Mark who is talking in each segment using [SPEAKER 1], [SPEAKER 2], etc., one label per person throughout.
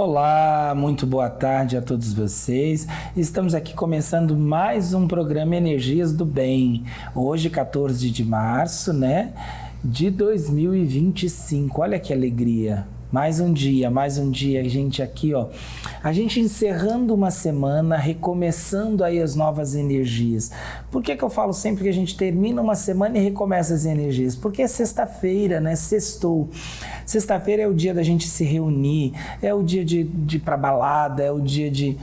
[SPEAKER 1] Olá, muito boa tarde a todos vocês. Estamos aqui começando mais um programa Energias do Bem. Hoje, 14 de março, de 2025. Olha que alegria. Mais um dia, gente, aqui, ó. A gente encerrando uma semana, recomeçando aí as novas energias. Por que eu falo sempre que a gente termina uma semana e recomeça as energias? Porque é sexta-feira, Sextou. Sexta-feira é o dia da gente se reunir, é o dia de ir pra balada, é o dia de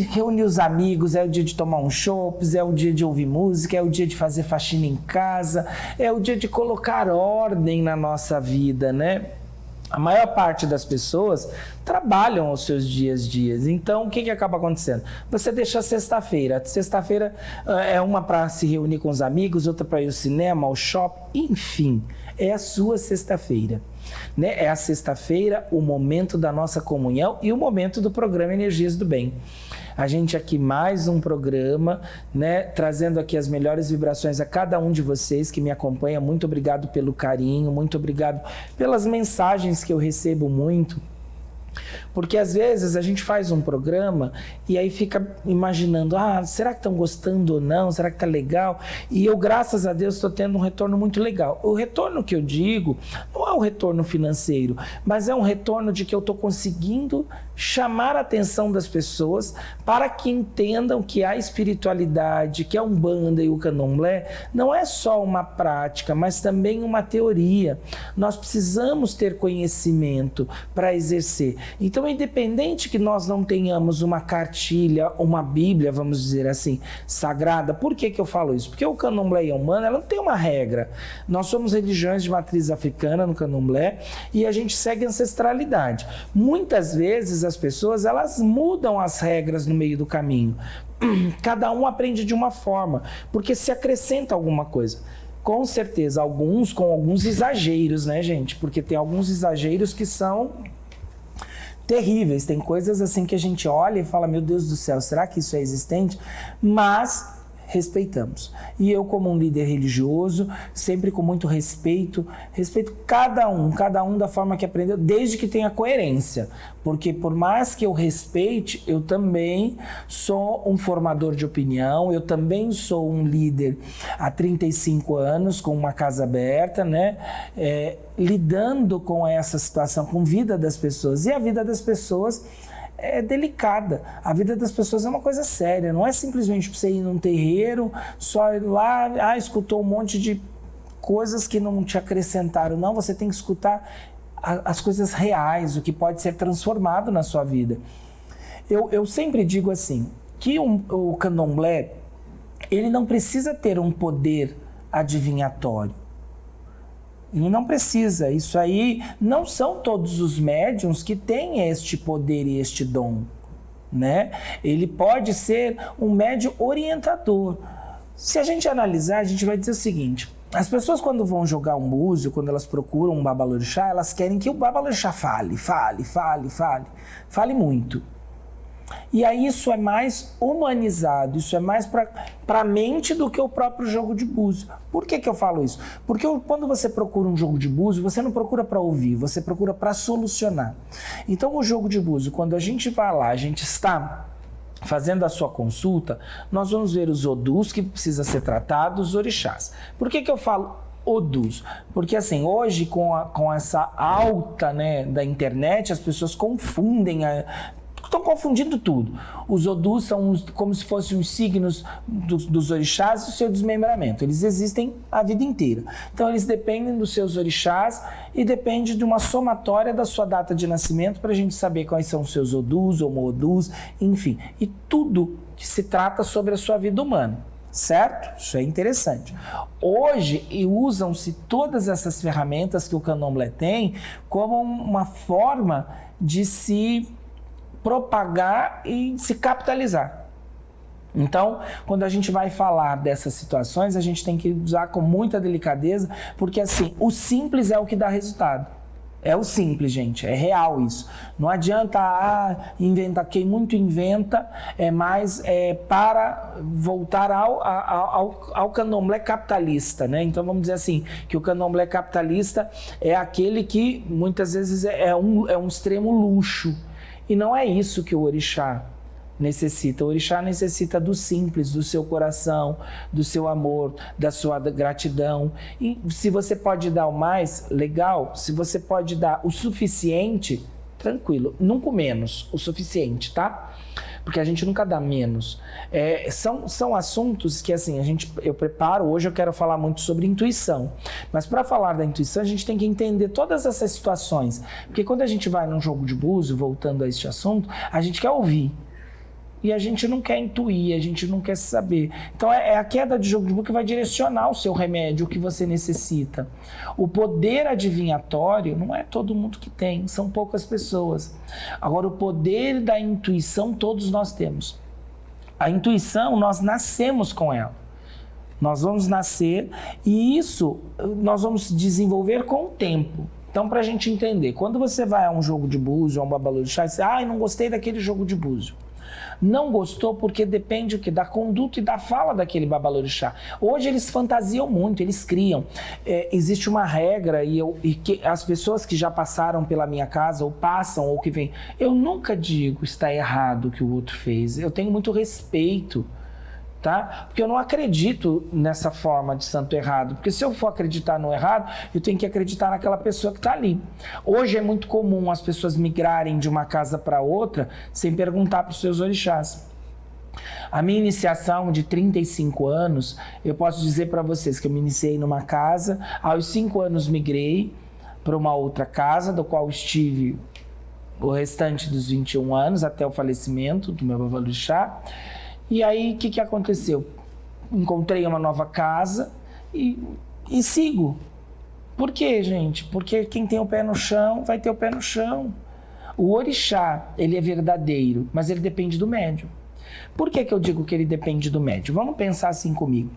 [SPEAKER 1] reunir os amigos, é o dia de tomar um chopps, é o dia de ouvir música, é o dia de fazer faxina em casa, é o dia de colocar ordem na nossa vida, A maior parte das pessoas trabalham os seus dias. Então, o que acaba acontecendo? Você deixa a sexta-feira. Sexta-feira é uma para se reunir com os amigos, outra para ir ao cinema, ao shopping, enfim. É a sua sexta-feira. É a sexta-feira o momento da nossa comunhão e o momento do programa Energias do Bem. A gente aqui mais um programa, trazendo aqui as melhores vibrações a cada um de vocês que me acompanha. Muito obrigado pelo carinho, muito obrigado pelas mensagens que eu recebo muito. Porque às vezes a gente faz um programa e aí fica imaginando, será que estão gostando ou não? Será que tá legal? E eu, graças a Deus, estou tendo um retorno muito legal. O retorno que eu digo não é um retorno financeiro, mas é um retorno de que eu estou conseguindo chamar a atenção das pessoas para que entendam que a espiritualidade, que a Umbanda e o Candomblé não é só uma prática, mas também uma teoria. Nós precisamos ter conhecimento para exercer. Então, independente que nós não tenhamos uma cartilha, uma Bíblia, vamos dizer assim, sagrada, por que eu falo isso? Porque o Candomblé e a Umbanda, ela não tem uma regra. Nós somos religiões de matriz africana no Candomblé e a gente segue a ancestralidade. Muitas vezes as pessoas, elas mudam as regras no meio do caminho. Cada um aprende de uma forma, porque se acrescenta alguma coisa. Com certeza, alguns com alguns exageros, gente? Porque tem alguns exageros que são terríveis, tem coisas assim que a gente olha e fala, meu Deus do céu, será que isso é existente? Mas respeitamos. E eu, como um líder religioso, sempre com muito respeito cada um da forma que aprendeu, desde que tenha coerência. Porque por mais que eu respeite, eu também sou um formador de opinião, eu também sou um líder há 35 anos, com uma casa aberta, lidando com essa situação, com a vida das pessoas. E a vida das pessoas é delicada. A vida das pessoas é uma coisa séria. Não é simplesmente você ir num terreiro, só ir lá, escutou um monte de coisas que não te acrescentaram. Não, você tem que escutar as coisas reais, o que pode ser transformado na sua vida. Eu sempre digo assim, que o Candomblé, ele não precisa ter um poder adivinhatório. Ele não precisa. Isso aí não são todos os médiuns que têm este poder e este dom, Ele pode ser um médium orientador. Se a gente analisar, a gente vai dizer o seguinte: as pessoas, quando vão jogar um búzio, quando elas procuram um babalorixá, elas querem que o babalorixá fale muito. E aí isso é mais humanizado, isso é mais para a mente do que o próprio jogo de búzio. Por que eu falo isso? Porque quando você procura um jogo de búzio, você não procura para ouvir, você procura para solucionar. Então o jogo de búzio, quando a gente vai lá, a gente está fazendo a sua consulta, nós vamos ver os odus que precisa ser tratados, os orixás. Por que eu falo odus? Porque assim, hoje com essa alta da internet, as pessoas confundem estão confundindo tudo. Os odus são como se fossem os signos dos orixás e o seu desmembramento. Eles existem a vida inteira. Então, eles dependem dos seus orixás e depende de uma somatória da sua data de nascimento para a gente saber quais são os seus odus, homo-odus, enfim. E tudo que se trata sobre a sua vida humana. Certo? Isso é interessante. Hoje, usam-se todas essas ferramentas que o Candomblé tem como uma forma de se propagar e se capitalizar. Então, quando a gente vai falar dessas situações, a gente tem que usar com muita delicadeza, porque assim, o simples é o que dá resultado. É o simples, gente, é real isso. Não adianta inventar, quem muito inventa para voltar ao candomblé capitalista, Então vamos dizer assim, que o candomblé capitalista é aquele que muitas vezes é um extremo luxo. E não é isso que o orixá necessita. O orixá necessita do simples, do seu coração, do seu amor, da sua gratidão. E se você pode dar o mais, legal. Se você pode dar o suficiente, tranquilo. Nunca o menos, o suficiente, tá? Porque a gente nunca dá menos. São assuntos que, assim, eu preparo. Hoje eu quero falar muito sobre intuição. Mas para falar da intuição, a gente tem que entender todas essas situações. Porque quando a gente vai num jogo de búzio, voltando a este assunto, a gente quer ouvir. E a gente não quer intuir, a gente não quer saber. Então é a queda de jogo de búzio que vai direcionar o seu remédio, o que você necessita. O poder adivinhatório não é todo mundo que tem, são poucas pessoas. Agora, o poder da intuição todos nós temos. A intuição, nós nascemos com ela. Nós vamos nascer e isso nós vamos desenvolver com o tempo. Então, para a gente entender, quando você vai a um jogo de búzio, a um babalorixá, você diz, não gostei daquele jogo de búzio. Não gostou porque depende da conduta e da fala daquele babalorixá. Hoje eles fantasiam muito, eles criam. Existe uma regra e que as pessoas que já passaram pela minha casa, ou passam, ou que vêm, eu nunca digo está errado o que o outro fez. Eu tenho muito respeito. Tá? Porque eu não acredito nessa forma de santo errado, porque se eu for acreditar no errado, eu tenho que acreditar naquela pessoa que está ali. Hoje é muito comum as pessoas migrarem de uma casa para outra sem perguntar para os seus orixás. A minha iniciação de 35 anos, eu posso dizer para vocês que eu me iniciei numa casa, aos 5 anos migrei para uma outra casa, do qual estive o restante dos 21 anos, até o falecimento do meu babalorixá. E aí, o que aconteceu? Encontrei uma nova casa e sigo. Por quê, gente? Porque quem tem o pé no chão, vai ter o pé no chão. O orixá, ele é verdadeiro, mas ele depende do médium. Por que eu digo que ele depende do médium? Vamos pensar assim comigo.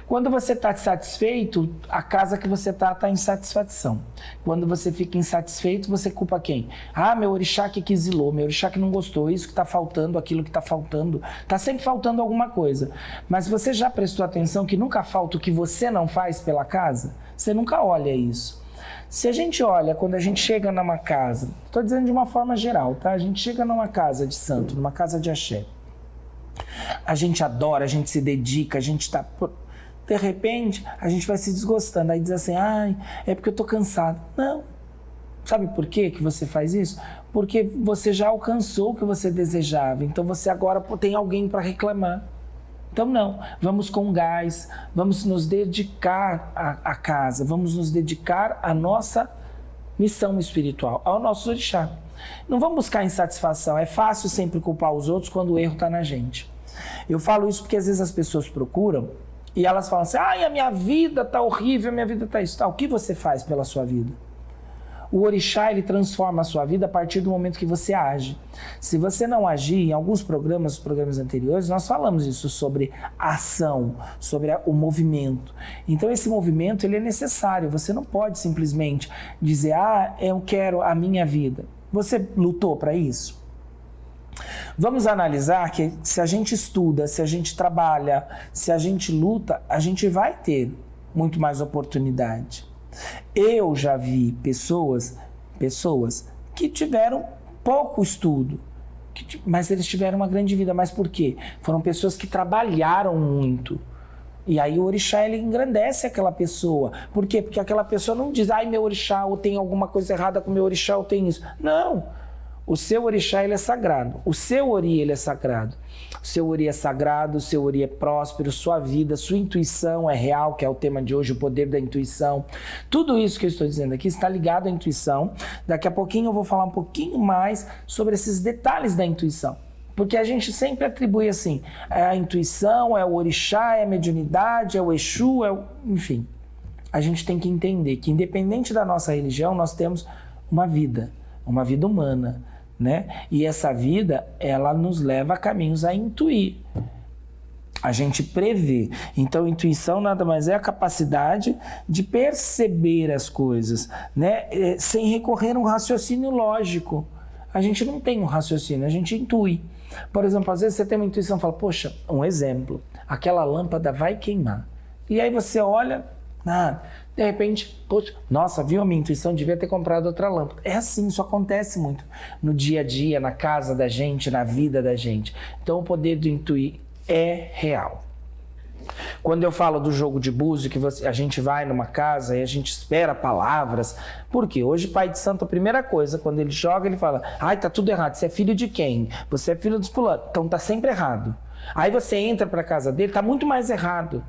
[SPEAKER 1] Quando você está satisfeito, a casa que você está em satisfação. Quando você fica insatisfeito, você culpa quem? Meu orixá que exilou, meu orixá que não gostou, isso que está faltando, aquilo que está faltando. Está sempre faltando alguma coisa. Mas você já prestou atenção que nunca falta o que você não faz pela casa? Você nunca olha isso. Se a gente olha, quando a gente chega numa casa, estou dizendo de uma forma geral, tá? A gente chega numa casa de santo, numa casa de axé. A gente adora, a gente se dedica, a gente está... De repente, a gente vai se desgostando. Aí diz assim, é porque eu estou cansado. Não. Sabe por quê que você faz isso? Porque você já alcançou o que você desejava. Então você agora tem alguém para reclamar. Então não, vamos com gás, vamos nos dedicar à casa, vamos nos dedicar à nossa missão espiritual, ao nosso orixá. Não vamos buscar insatisfação. É fácil sempre culpar os outros quando o erro está na gente. Eu falo isso porque às vezes as pessoas procuram e elas falam assim, a minha vida está horrível, a minha vida está isso. O que você faz pela sua vida? O orixá, ele transforma a sua vida a partir do momento que você age. Se você não agir, em alguns programas, os programas anteriores, nós falamos isso sobre ação, sobre o movimento. Então esse movimento, ele é necessário. Você não pode simplesmente dizer, eu quero a minha vida. Você lutou para isso? Vamos analisar que se a gente estuda, se a gente trabalha, se a gente luta, a gente vai ter muito mais oportunidade. Eu já vi pessoas que tiveram pouco estudo, mas eles tiveram uma grande vida. Mas por quê? Foram pessoas que trabalharam muito. E aí o orixá, ele engrandece aquela pessoa. Por quê? Porque aquela pessoa não diz, meu orixá, ou tem alguma coisa errada com o meu orixá, ou tem isso. Não. O seu orixá, ele é sagrado. O seu ori, ele é sagrado. O seu ori é sagrado, o seu ori é próspero, sua vida, sua intuição é real, que é o tema de hoje, o poder da intuição. Tudo isso que eu estou dizendo aqui está ligado à intuição. Daqui a pouquinho eu vou falar um pouquinho mais sobre esses detalhes da intuição. Porque a gente sempre atribui assim, a intuição, é o orixá, é a mediunidade, é o exu, enfim. A gente tem que entender que independente da nossa religião, nós temos uma vida humana. Né? E essa vida, ela nos leva a caminhos a intuir, a gente prevê. Então, intuição nada mais é a capacidade de perceber as coisas, né? Sem recorrer a um raciocínio lógico. A gente não tem um raciocínio, a gente intui. Por exemplo, às vezes você tem uma intuição e fala, poxa, um exemplo, aquela lâmpada vai queimar. E aí você olha, Nada. De repente, poxa, nossa, viu a minha intuição? Devia ter comprado outra lâmpada. É assim, isso acontece muito no dia a dia, na casa da gente, na vida da gente. Então o poder do intuir é real. Quando eu falo do jogo de búzio, que a gente vai numa casa e a gente espera palavras, porque hoje pai de santo, a primeira coisa, quando ele joga, ele fala, ai, tá tudo errado, você é filho de quem? Você é filho dos fulano, então tá sempre errado. Aí você entra pra casa dele, tá muito mais errado.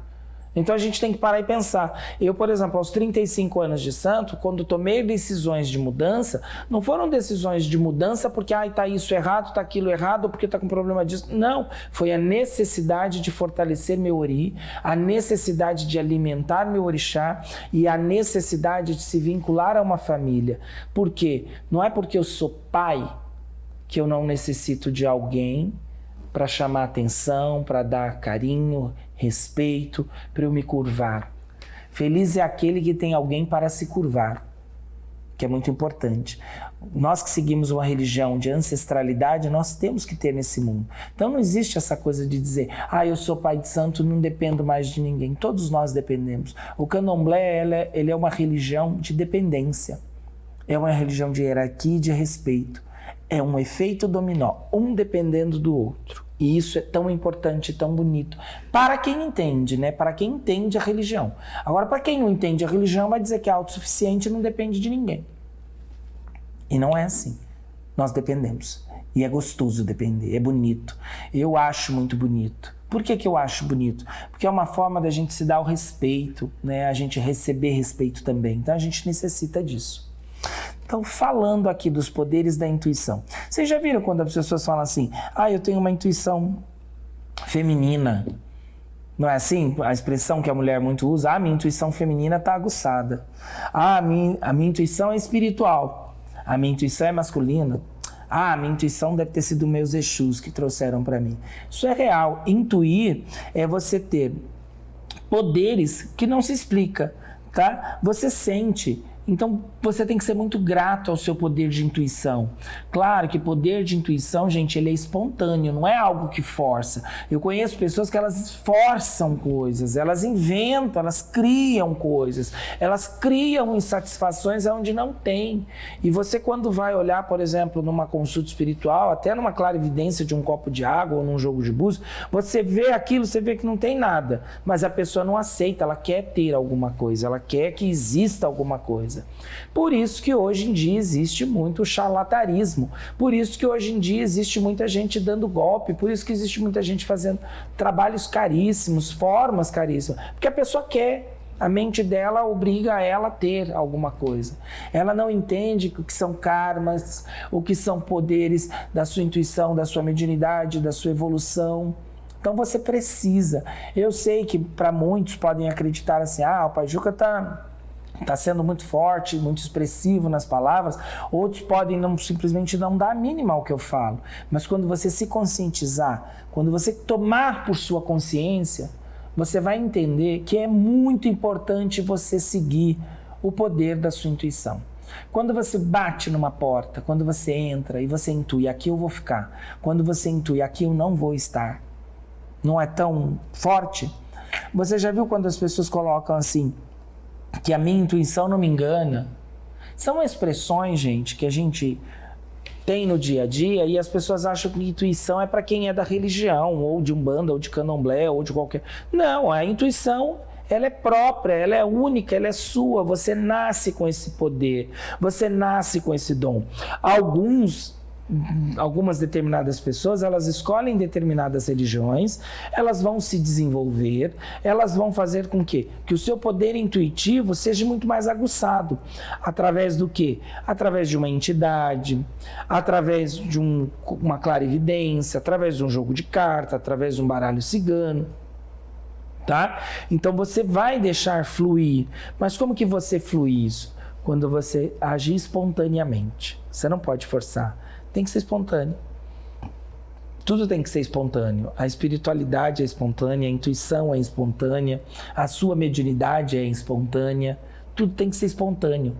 [SPEAKER 1] Então a gente tem que parar e pensar. Eu, por exemplo, aos 35 anos de santo, quando tomei decisões de mudança, não foram decisões de mudança porque tá isso errado, tá aquilo errado, ou porque tá com problema disso. Não, foi a necessidade de fortalecer meu ori, a necessidade de alimentar meu orixá e a necessidade de se vincular a uma família. Por quê? Não é porque eu sou pai que eu não necessito de alguém para chamar atenção, para dar carinho, respeito, para eu me curvar. Feliz é aquele que tem alguém para se curvar, que é muito importante. Nós que seguimos uma religião de ancestralidade, nós temos que ter nesse mundo. Então não existe essa coisa de dizer, eu sou pai de santo, não dependo mais de ninguém. Todos nós dependemos. O candomblé, ele é uma religião de dependência. É uma religião de hierarquia e de respeito. É um efeito dominó, um dependendo do outro. E isso é tão importante, tão bonito. Para quem entende, né? Para quem entende a religião. Agora, para quem não entende a religião, vai dizer que é autossuficiente e não depende de ninguém. E não é assim. Nós dependemos. E é gostoso depender, é bonito. Eu acho muito bonito. Por que eu acho bonito? Porque é uma forma da gente se dar o respeito, né? A gente receber respeito também. Então a gente necessita disso. Então, falando aqui dos poderes da intuição. Vocês já viram quando as pessoas falam assim, eu tenho uma intuição feminina. Não é assim? A expressão que a mulher muito usa, minha intuição feminina está aguçada. A minha intuição é espiritual. A minha intuição é masculina. A minha intuição deve ter sido meus Exus que trouxeram para mim. Isso é real. Intuir é você ter poderes que não se explica, tá? Você sente. Então, você tem que ser muito grato ao seu poder de intuição. Claro que poder de intuição, gente, ele é espontâneo, não é algo que força. Eu conheço pessoas que elas forçam coisas, elas inventam, elas criam coisas, elas criam insatisfações onde não tem. E você, quando vai olhar, por exemplo, numa consulta espiritual, até numa clarividência de um copo de água ou num jogo de búzio, você vê aquilo, você vê que não tem nada, mas a pessoa não aceita, ela quer ter alguma coisa, ela quer que exista alguma coisa. Por isso que hoje em dia existe muito charlatanismo, por isso que hoje em dia existe muita gente dando golpe, por isso que existe muita gente fazendo trabalhos caríssimos, formas caríssimas, porque a pessoa quer. A mente dela obriga ela a ter alguma coisa. Ela não entende o que são karmas, o que são poderes da sua intuição, da sua mediunidade, da sua evolução. Então você precisa. Eu sei que para muitos podem acreditar assim, o Pai Juca está sendo muito forte, muito expressivo nas palavras. Outros podem simplesmente não dar a mínima ao que eu falo. Mas quando você se conscientizar, quando você tomar por sua consciência, você vai entender que é muito importante você seguir o poder da sua intuição. Quando você bate numa porta, quando você entra e você intui, aqui eu vou ficar. Quando você intui, aqui eu não vou estar. Não é tão forte? Você já viu quando as pessoas colocam assim, que a minha intuição não me engana? São expressões, gente, que a gente tem no dia a dia e as pessoas acham que intuição é para quem é da religião, ou de Umbanda, ou de Candomblé, ou de qualquer... Não, a intuição, ela é própria, ela é única, ela é sua. Você nasce com esse poder, você nasce com esse dom. Algumas determinadas pessoas, elas escolhem determinadas religiões, elas vão se desenvolver, elas vão fazer com que o seu poder intuitivo seja muito mais aguçado. Através do quê? Através de uma entidade, através de uma clarividência, através de um jogo de carta, através de um baralho cigano. Tá? Então você vai deixar fluir. Mas como que você flui isso? Quando você agir espontaneamente. Você não pode forçar. Tem que ser espontâneo. Tudo tem que ser espontâneo. A espiritualidade é espontânea, a intuição é espontânea, a sua mediunidade é espontânea. Tudo tem que ser espontâneo.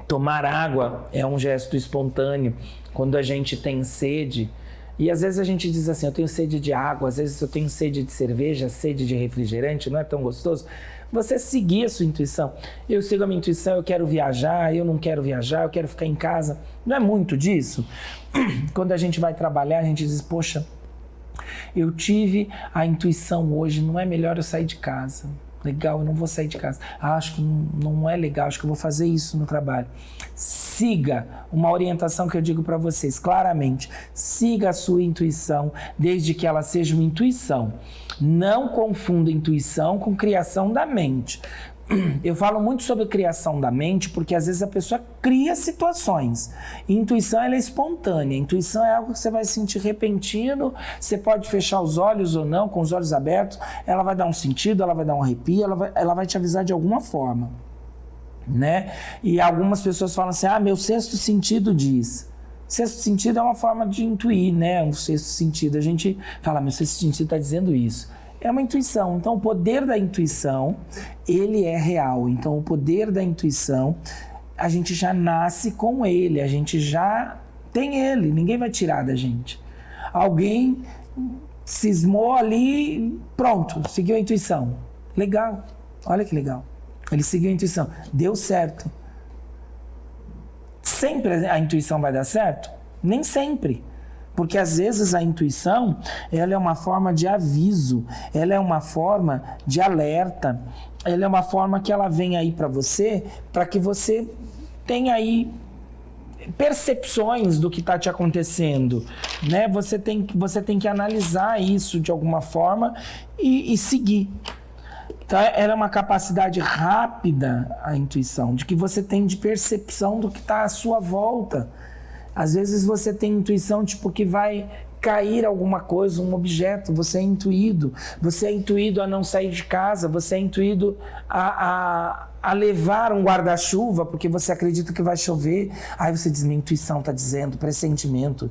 [SPEAKER 1] Tomar água é um gesto espontâneo. Quando a gente tem sede, E às vezes a gente diz assim, eu tenho sede de água, às vezes eu tenho sede de cerveja, sede de refrigerante, não é tão gostoso? Você seguir a sua intuição. Eu sigo a minha intuição, eu quero viajar, eu não quero viajar, eu quero ficar em casa. Não é muito disso? Quando a gente vai trabalhar, a gente diz, poxa, eu tive a intuição hoje, não é melhor eu sair de casa. Legal, eu não vou sair de casa. Acho que não é legal, acho que eu vou fazer isso no trabalho. Siga uma orientação que eu digo para vocês, claramente. Siga a sua intuição, desde que ela seja uma intuição. Não confunda intuição com criação da mente. Eu falo muito sobre criação da mente porque às vezes a pessoa cria situações. Intuição ela é espontânea. Intuição é algo que você vai sentir repentino. Você pode fechar os olhos ou não, com os olhos abertos. Ela vai dar um sentido, ela vai dar um arrepio, ela vai te avisar de alguma forma, né? E algumas pessoas falam assim, meu sexto sentido diz. Sexto sentido é uma forma de intuir, né? Um sexto sentido. A gente fala, meu sexto sentido está dizendo isso. É uma intuição. Então, o poder da intuição, ele é real. Então, o poder da intuição, a gente já nasce com ele. A gente já tem ele. Ninguém vai tirar da gente. Alguém cismou ali, pronto, seguiu a intuição. Legal. Olha que legal. Ele seguiu a intuição. Deu certo. Sempre a intuição vai dar certo? Nem sempre. Porque às vezes a intuição, ela é uma forma de aviso, ela é uma forma de alerta, ela é uma forma que ela vem aí para você, para que você tenha aí percepções do que está te acontecendo, né? Você tem que analisar isso de alguma forma e seguir. Então, ela é uma capacidade rápida, a intuição, de que você tem de percepção do que está à sua volta. Às vezes você tem intuição tipo que vai cair alguma coisa, um objeto, você é intuído a não sair de casa, você é intuído a levar um guarda-chuva porque você acredita que vai chover, aí você diz, minha intuição está dizendo, pressentimento.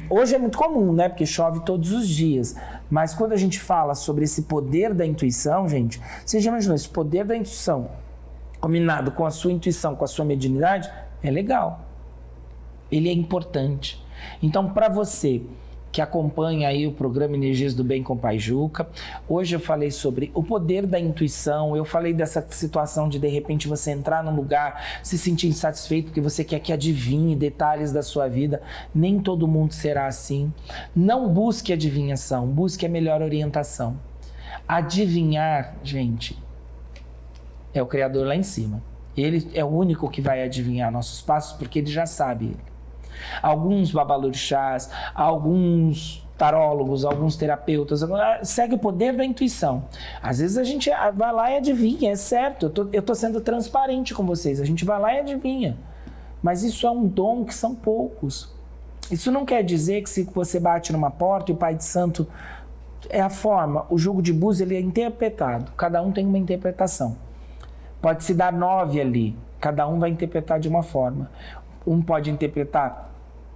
[SPEAKER 1] Hoje é muito comum, né, porque chove todos os dias, mas quando a gente fala sobre esse poder da intuição, gente, você já imaginou, esse poder da intuição combinado com a sua intuição, com a sua mediunidade, é legal. Ele é importante. Então, para você que acompanha aí o programa Energias do Bem com Pai Juca, hoje eu falei sobre o poder da intuição, eu falei dessa situação de repente você entrar num lugar, se sentir insatisfeito porque você quer que adivinhe detalhes da sua vida. Nem todo mundo será assim. Não busque adivinhação, busque a melhor orientação. Adivinhar, gente, é o Criador lá em cima. Ele é o único que vai adivinhar nossos passos porque ele já sabe ele. Alguns babalorixás, alguns tarólogos, alguns terapeutas, segue o poder da intuição. Às vezes a gente vai lá e adivinha, é certo, eu tô sendo transparente com vocês, a gente vai lá e adivinha. Mas isso é um dom que são poucos. Isso não quer dizer que se você bate numa porta e o Pai de Santo é a forma, o jogo de búzios ele é interpretado, cada um tem uma interpretação. Pode se dar 9 ali, cada um vai interpretar de uma forma. Um pode interpretar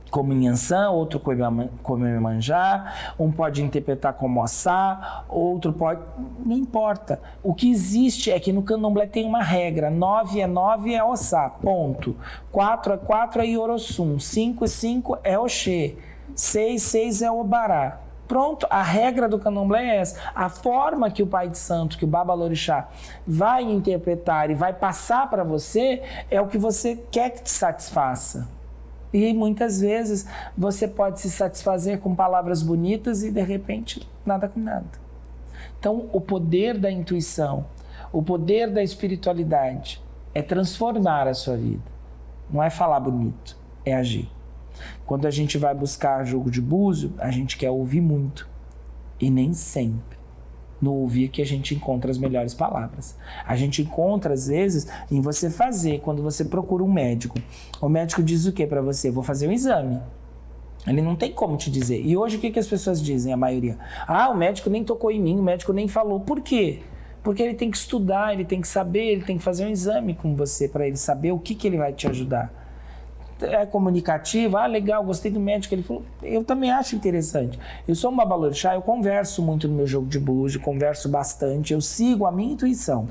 [SPEAKER 1] como Inhansã, outro como Iemanjá, um pode interpretar como Ossá, outro pode... Não importa. O que existe é que no Candomblé tem uma regra. 9 é 9 é Ossá, ponto. 4 é 4 é Iorossum. 5 é 5 é Oxê. 6 é Obará. Pronto, a regra do Candomblé é essa. A forma que o Pai de Santo, que o Babalorixá vai interpretar e vai passar para você é o que você quer que te satisfaça. E muitas vezes você pode se satisfazer com palavras bonitas e de repente nada com nada. Então o poder da intuição, o poder da espiritualidade é transformar a sua vida. Não é falar bonito, é agir. Quando a gente vai buscar jogo de búzio, a gente quer ouvir muito. E nem sempre no ouvir que a gente encontra as melhores palavras. A gente encontra, às vezes, em você fazer, quando você procura um médico. O médico diz o que para você? Vou fazer um exame. Ele não tem como te dizer. E hoje o que as pessoas dizem, a maioria? O médico nem tocou em mim, o médico nem falou. Por quê? Porque ele tem que estudar, ele tem que saber, ele tem que fazer um exame com você para ele saber o que ele vai te ajudar. É comunicativo, legal, gostei do médico, ele falou, eu também acho interessante. Eu sou um babalorixá, eu converso muito no meu jogo de búzio, converso bastante, eu sigo a minha intuição.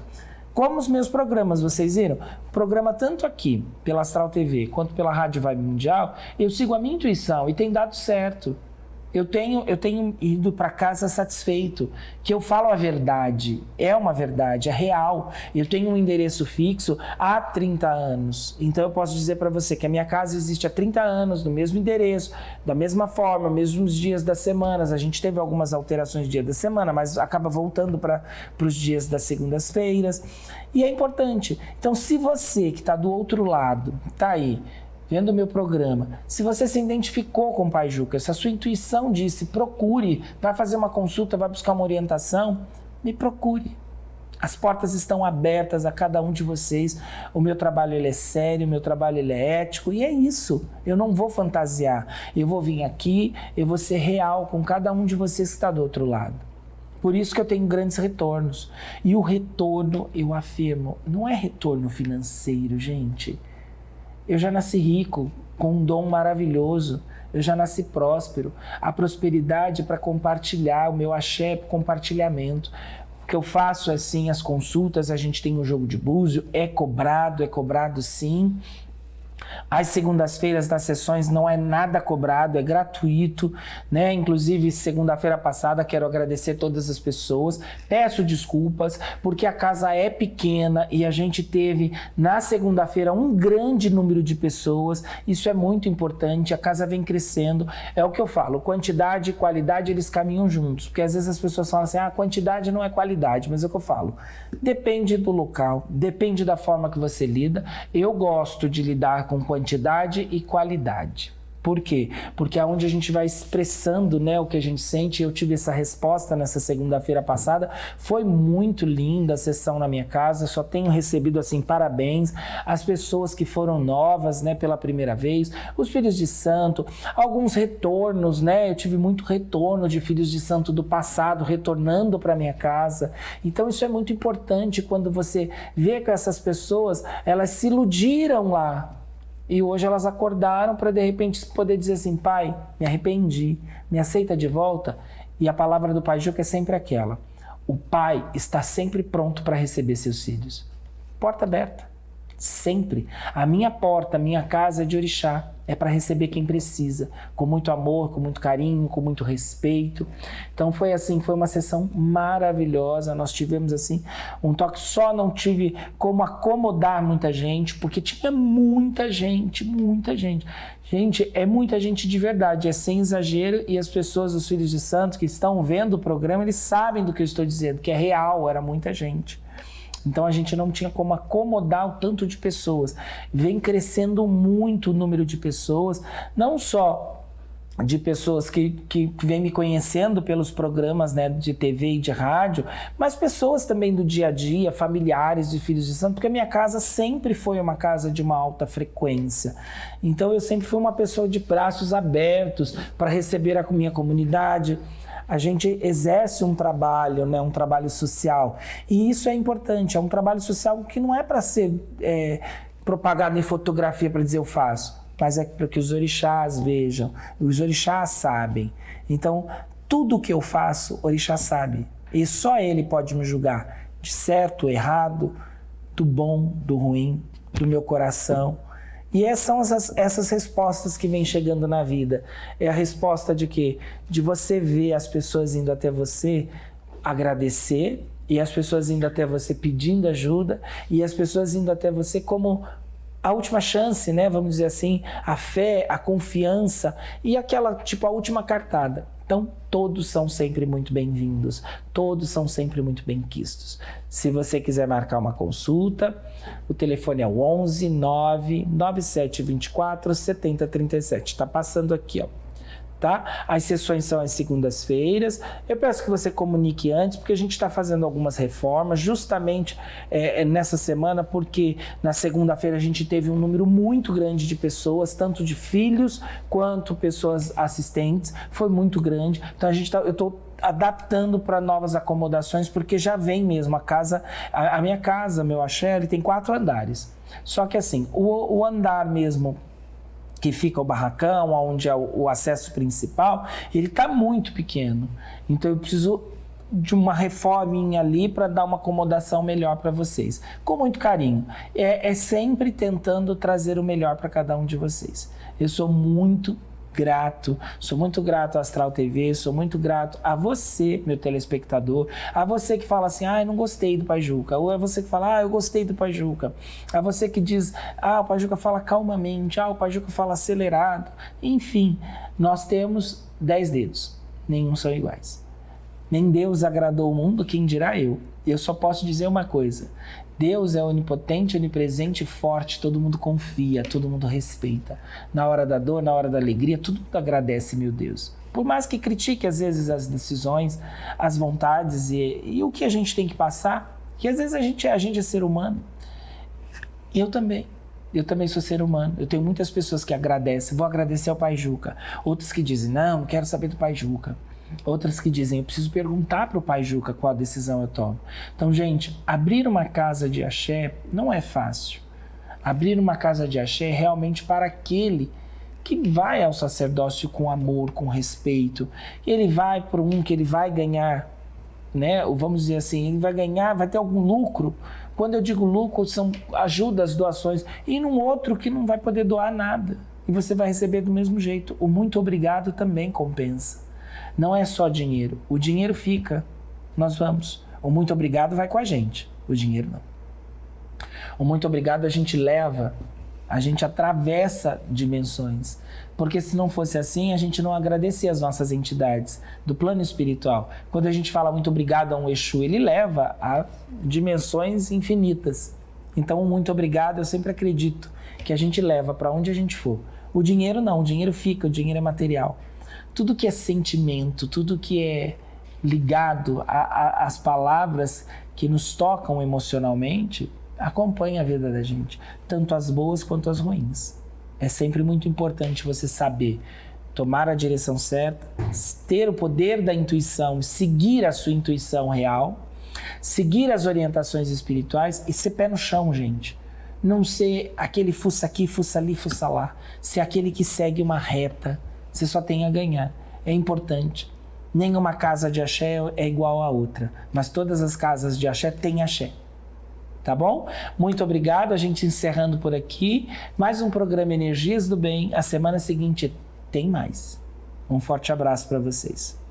[SPEAKER 1] Como os meus programas, vocês viram? Programa tanto aqui, pela Astral TV, quanto pela Rádio Vibe Mundial, eu sigo a minha intuição e tem dado certo. Eu tenho ido para casa satisfeito, que eu falo a verdade, é uma verdade, é real. Eu tenho um endereço fixo há 30 anos, então eu posso dizer para você que a minha casa existe há 30 anos, no mesmo endereço, da mesma forma, mesmos dias das semanas. A gente teve algumas alterações de dia da semana, mas acaba voltando para os dias das segundas-feiras, e é importante. Então, se você que está do outro lado, está aí, vendo o meu programa, se você se identificou com o Pai Juca, se a sua intuição disse, procure, vai fazer uma consulta, vai buscar uma orientação, me procure. As portas estão abertas a cada um de vocês. O meu trabalho ele é sério, o meu trabalho ele é ético, e é isso. Eu não vou fantasiar. Eu vou vir aqui, eu vou ser real com cada um de vocês que está do outro lado. Por isso que eu tenho grandes retornos. E o retorno, eu afirmo, não é retorno financeiro, gente. Eu já nasci rico, com um dom maravilhoso. Eu já nasci próspero. A prosperidade para compartilhar, o meu axé é compartilhamento. O que eu faço é sim as consultas, a gente tem um jogo de búzio, é cobrado sim. Às segundas-feiras das sessões não é nada cobrado, é gratuito, né? Inclusive, segunda-feira passada, quero agradecer todas as pessoas, peço desculpas, porque a casa é pequena e a gente teve na segunda-feira um grande número de pessoas. Isso é muito importante, a casa vem crescendo. É o que eu falo, quantidade e qualidade, eles caminham juntos, porque às vezes as pessoas falam assim, quantidade não é qualidade, mas é o que eu falo, depende do local, depende da forma que você lida. Eu gosto de lidar com quantidade e qualidade. Por quê? Porque é onde a gente vai expressando, né, o que a gente sente. Eu tive essa resposta nessa segunda-feira passada. Foi muito linda a sessão na minha casa. Só tenho recebido assim parabéns. As pessoas que foram novas, né, pela primeira vez, os filhos de santo, alguns retornos, né? Eu tive muito retorno de filhos de santo do passado retornando para minha casa. Então isso é muito importante quando você vê que essas pessoas, elas se iludiram lá. E hoje elas acordaram para de repente poder dizer assim, pai, me arrependi, me aceita de volta. E a palavra do Pai Juca é sempre aquela, o pai está sempre pronto para receber seus filhos. Porta aberta, sempre. A minha porta, a minha casa é de orixá, é para receber quem precisa, com muito amor, com muito carinho, com muito respeito. Então foi assim, foi uma sessão maravilhosa. Nós tivemos assim um toque, só não tive como acomodar muita gente, porque tinha muita gente, muita gente. Gente, é muita gente de verdade, é sem exagero, e as pessoas, os filhos de santo que estão vendo o programa, eles sabem do que eu estou dizendo, que é real, era muita gente. Então a gente não tinha como acomodar o tanto de pessoas. Vem crescendo muito o número de pessoas, não só de pessoas que vêm me conhecendo pelos programas, né, de TV e de rádio, mas pessoas também do dia a dia, familiares de filhos de santo, porque a minha casa sempre foi uma casa de uma alta frequência. Então eu sempre fui uma pessoa de braços abertos para receber a minha comunidade. A gente exerce um trabalho, né, um trabalho social, e isso é importante, é um trabalho social que não é para ser propagado em fotografia para dizer eu faço, mas é para que os orixás vejam, os orixás sabem. Então, tudo que eu faço, o orixá sabe, e só ele pode me julgar de certo, errado, do bom, do ruim, do meu coração. E essas são essas respostas que vêm chegando na vida. É a resposta de quê? De você ver as pessoas indo até você agradecer, e as pessoas indo até você pedindo ajuda, e as pessoas indo até você como a última chance, né? Vamos dizer assim, a fé, a confiança e aquela, tipo, a última cartada. Então, todos são sempre muito bem-vindos, todos são sempre muito bem-quistos. Se você quiser marcar uma consulta, o telefone é o 11 99724 7037. Está passando aqui, ó. Tá? As sessões são às segundas-feiras. Eu peço que você comunique antes, porque a gente está fazendo algumas reformas, justamente nessa semana, porque na segunda-feira a gente teve um número muito grande de pessoas, tanto de filhos quanto pessoas assistentes, foi muito grande. Então eu estou adaptando para novas acomodações, porque já vem mesmo a minha casa, meu axé, ele tem 4 andares. Só que assim, o andar mesmo que fica o barracão, onde é o acesso principal, ele está muito pequeno. Então eu preciso de uma reforminha ali para dar uma acomodação melhor para vocês. Com muito carinho. É sempre tentando trazer o melhor para cada um de vocês. Eu sou muito grato, sou muito grato à Astral TV, sou muito grato a você, meu telespectador, a você que fala assim, eu não gostei do Pai Juca, ou a você que fala, eu gostei do Pai Juca, a você que diz, o Pai Juca fala calmamente, o Pai Juca fala acelerado, enfim, nós temos 10 dedos, nenhum são iguais. Nem Deus agradou o mundo, quem dirá eu. Eu só posso dizer uma coisa, Deus é onipotente, onipresente e forte, todo mundo confia, todo mundo respeita. Na hora da dor, na hora da alegria, todo mundo agradece, meu Deus. Por mais que critique às vezes as decisões, as vontades e o que a gente tem que passar, que às vezes a gente é ser humano. Eu também sou ser humano. Eu tenho muitas pessoas que agradecem, vou agradecer ao Pai Juca. Outras que dizem, não quero saber do Pai Juca. Outras que dizem, eu preciso perguntar para o Pai Juca qual decisão eu tomo. Então, gente, abrir uma casa de axé não é fácil. Abrir uma casa de axé é realmente para aquele que vai ao sacerdócio com amor, com respeito. Ele vai por que ele vai ganhar, né? Vamos dizer assim, ele vai ganhar, vai ter algum lucro. Quando eu digo lucro, são ajudas, doações. E num outro que não vai poder doar nada. E você vai receber do mesmo jeito. O muito obrigado também compensa. Não é só dinheiro. O dinheiro fica, nós vamos. O muito obrigado vai com a gente. O dinheiro não. O muito obrigado a gente leva, a gente atravessa dimensões. Porque se não fosse assim, a gente não agradecia as nossas entidades do plano espiritual. Quando a gente fala muito obrigado a um Exu, ele leva a dimensões infinitas. Então, o muito obrigado, eu sempre acredito que a gente leva para onde a gente for. O dinheiro não, o dinheiro fica, o dinheiro é material. Tudo que é sentimento, tudo que é ligado às palavras que nos tocam emocionalmente, acompanha a vida da gente, tanto as boas quanto as ruins. É sempre muito importante você saber tomar a direção certa, ter o poder da intuição, seguir a sua intuição real, seguir as orientações espirituais e ser pé no chão, gente. Não ser aquele fuça aqui, fuça ali, fuça lá. Ser aquele que segue uma reta. Você só tem a ganhar. É importante. Nenhuma casa de axé é igual a outra, mas todas as casas de axé têm axé. Tá bom? Muito obrigado. A gente encerrando por aqui. Mais um programa Energias do Bem. A semana seguinte tem mais. Um forte abraço para vocês.